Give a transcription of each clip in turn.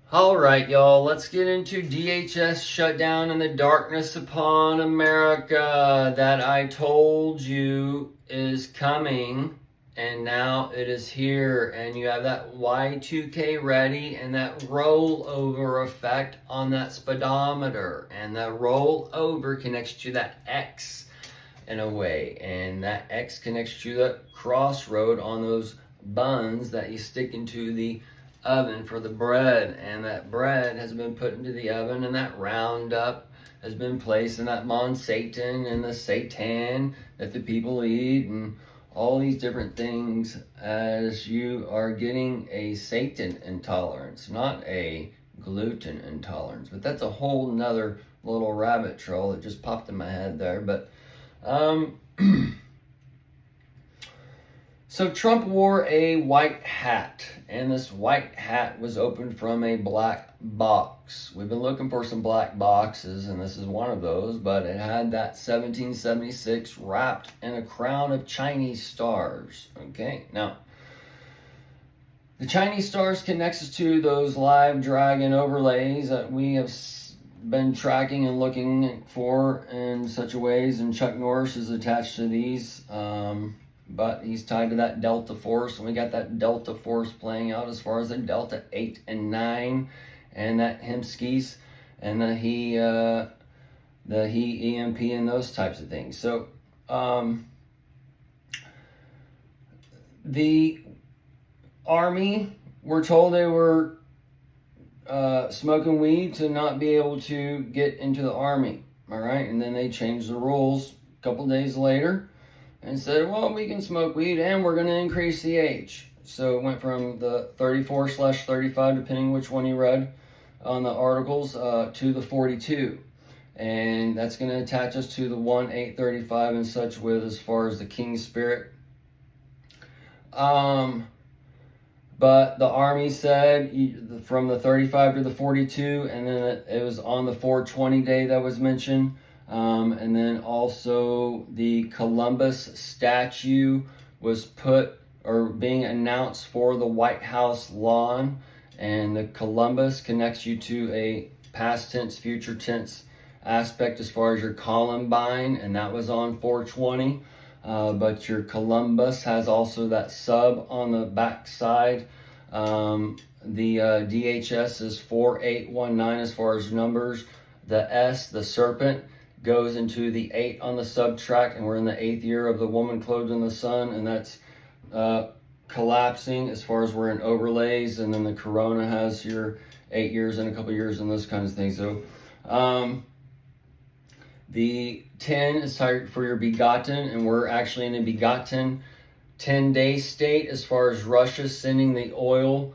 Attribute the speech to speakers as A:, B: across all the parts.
A: All right, y'all, let's get into DHS shutdown and the darkness upon America that I told you is coming, and now it is here. And you have that Y2K ready and that rollover effect on that speedometer, and that rollover connects to that X in a way, and that X connects to that crossroad on those buns that you stick into the oven for the bread, and that bread has been put into the oven, and that Roundup has been placed, and that Monsatan and the Satan that the people eat, and all these different things, as you are getting a Satan intolerance, not a gluten intolerance. But that's a whole nother little rabbit trail that just popped in my head there. But so Trump wore a white hat, and this white hat was opened from a black box. We've been looking for some black boxes, and this is one of those, but it had that 1776 wrapped in a crown of Chinese stars. Okay, now, the Chinese stars connects us to those live dragon overlays that we have been tracking and looking for in such a ways, and Chuck Norris is attached to these. But he's tied to that Delta Force, and we got that Delta Force playing out as far as the Delta 8 and 9, and that Hemskis, and the He EMP, and those types of things. So, the Army, we're told they were smoking weed to not be able to get into the Army, all right? And then they changed the rules a couple days later, and said, well, we can smoke weed and we're going to increase the age. So it went from the 34/35, depending which one you read on the articles, to the 42. And that's going to attach us to the 1/835 and such with as far as the King Spirit. But the Army said from the 35 to the 42, and then it was on the 420 day that was mentioned. And then also the Columbus statue was put or being announced for the White House lawn, and the Columbus connects you to a past tense, future tense aspect as far as your Columbine, and that was on 420. But your Columbus has also that sub on the back side. The DHS is 4819 as far as numbers. The S, the serpent, goes into the 8 on the subtract, and we're in the 8th year of the woman clothed in the sun, and that's collapsing as far as we're in overlays. And then the corona has your 8 years and a couple years and those kinds of things. So the 10 is tied for your begotten, and we're actually in a begotten 10-day state as far as Russia sending the oil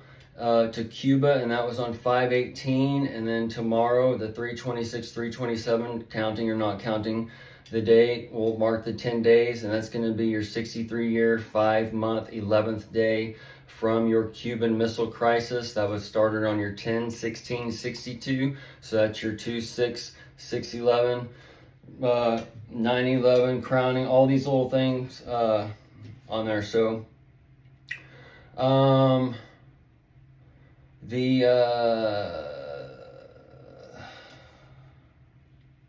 A: to Cuba, and that was on 5/18. And then tomorrow, the 3/26, 3/27, counting or not counting the day, will mark the 10 days, and that's going to be your 63-year, 5-month, 11th day from your Cuban Missile Crisis that was started on your 10/16/62. So that's your 2/6, 6/11, 9/11, crowning, all these little things on there. So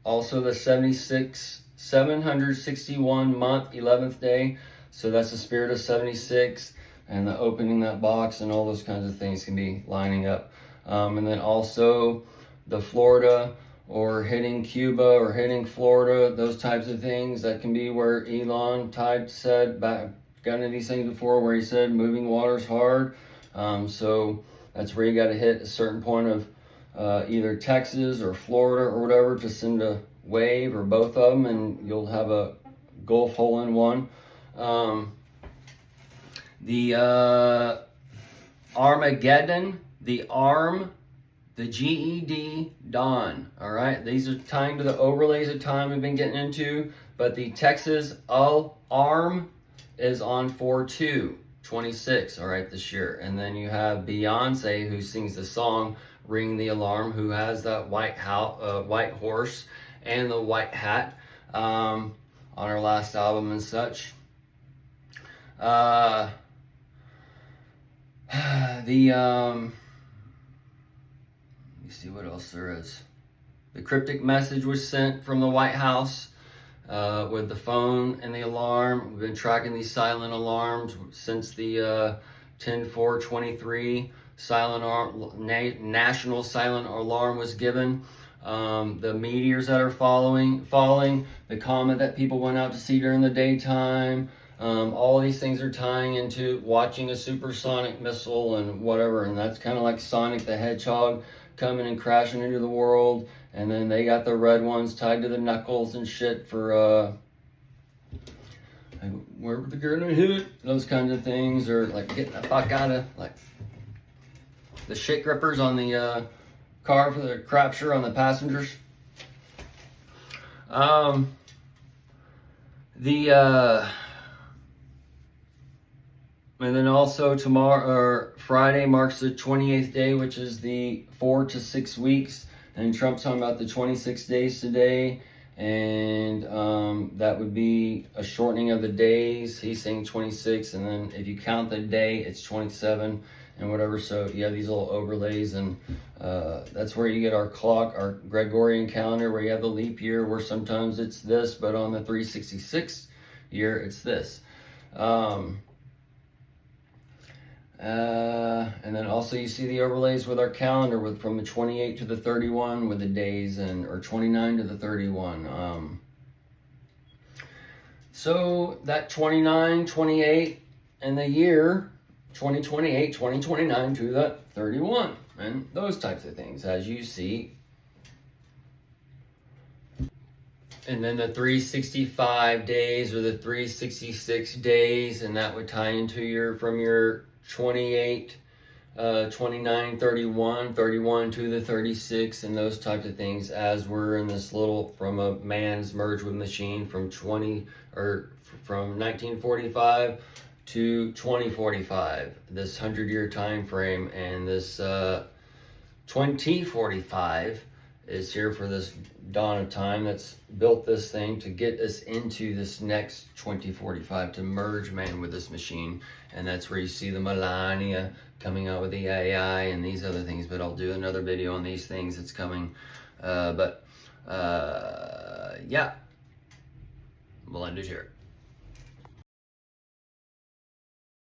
A: also the 761 month 11th day, so that's the spirit of 76, and the opening that box and all those kinds of things can be lining up. And then also the Florida, or hitting Cuba or hitting Florida, those types of things, that can be where Elon Tide said back, got into these things before, where he said moving water's hard. So that's where you got to hit a certain point of either Texas or Florida or whatever to send a wave, or both of them, and you'll have a Gulf hole-in-one. The Armageddon, the ARM, the GED-DON, all right? These are tying to the overlays of time we've been getting into, but the Texas Al'ARM is on 4/2/26, all right, this year. And then you have Beyonce, who sings the song Ring the Alarm, who has that white horse and the white hat on her last album and such. The me see what else there is. The cryptic message was sent from the White House with the phone and the alarm. We've been tracking these silent alarms since the 10/4/23 national silent alarm was given. The meteors that are falling, the comet that people went out to see during the daytime. All these things are tying into watching a supersonic missile and whatever, and that's kind of like Sonic the Hedgehog coming and crashing into the world. And then they got the red ones tied to the knuckles and shit for where they're gonna hit, those kinds of things, or like getting the fuck out of, like the shit grippers on the car for the crapture on the passengers. And then also tomorrow, or Friday, marks the 28th day, which is the 4 to 6 weeks. And Trump's talking about the 26 days today. And that would be a shortening of the days. He's saying 26. And then if you count the day, it's 27 and whatever. So you have these little overlays. And that's where you get our clock, our Gregorian calendar, where you have the leap year, where sometimes it's this, but on the 366 year, it's this. And then also you see the overlays with our calendar with from the 28 to the 31 with the days, and or 29 to the 31. So that 29, 28 and the year 2028, 2029 to the 31 and those types of things, as you see. And then the 365 days or the 366 days, and that would tie into your, from your 28, 29, 31, 31 to the 36, and those types of things, as we're in this little, from a man's merge with machine from 1945 to 2045, this 100-year time frame. And this 2045 is here for this dawn of time that's built this thing to get us into this next 2045, to merge man with this machine. And that's where you see the Melania coming out with the AI and these other things. But I'll do another video on these things that's coming. Yeah, we'll end it here.